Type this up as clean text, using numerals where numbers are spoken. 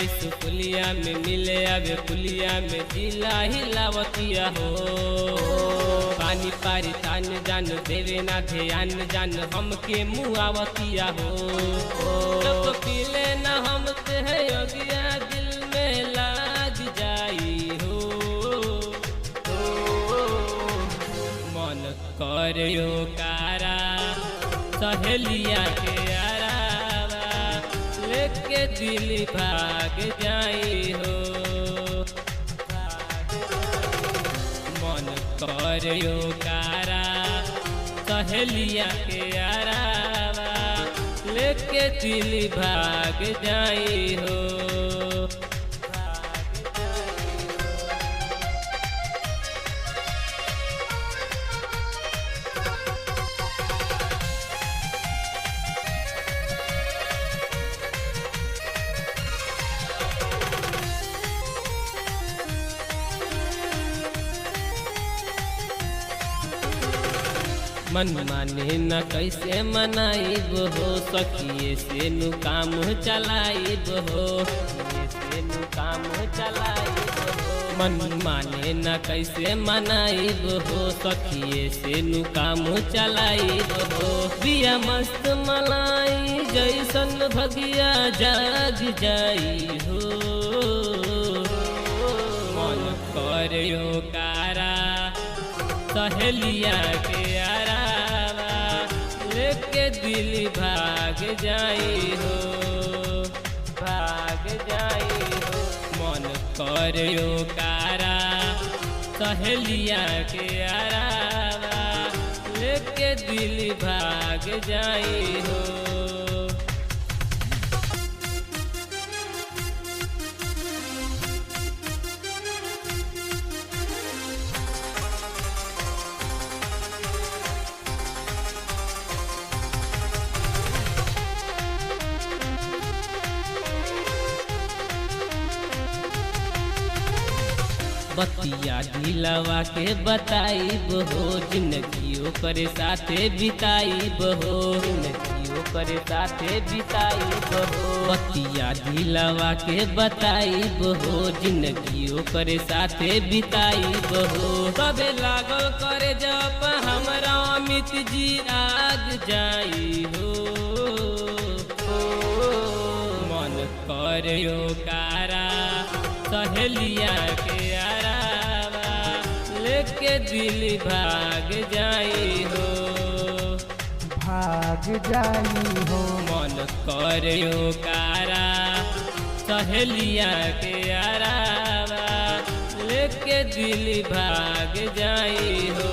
सुकुलिया में मिले अबे पुलिया में जिला हिलावतिया हो। पानी पारी तान जान देवे ना ध्यान जान हमके मुआवतिया हो। जब पीले ना हमसे है योगिया दिल में लाग जाई हो। मन करियो कारा सहेलिया के आरावा लेके दिल भाग जाई हो। मन करियो कारा सहेलिया के आरावा लेके दिल भाग जाई हो। मन माने न कैसे मनाइब हो सखिए से नु काम चलाइब हो। से नु काम चलाइब हो। मन माने न कैसे मनाइब हो सखिए से नु काम चलाइब हो। बिया मस्त मलाई जैसन भगिया जाग जाई हो। मन करियो कारा सहेलिया के आरावा लेके दिल भाग जाई हो। भाग जाई हो। मन करियो कारा सहेलिया के आरावा लेके दिल भाग जाई हो। बतिया दिलवा के बताइब हो जिंदगियों करे साथे बिताइब हो। जिंदगियों करे साथे बिताइब हो। बतिया दिलवा के बताइब हो जिंदगियों करे साथे बिताइब हो। कबे लागल करे जब हमरा अमित जी आग जाई हो। मन करियो कारा सहेलिया के आरावा लेके दिल भाग जाई हो। भाग जाई हो। मन करियो कारा सहेलिया के आरावा लेके दिल भाग जाई हो।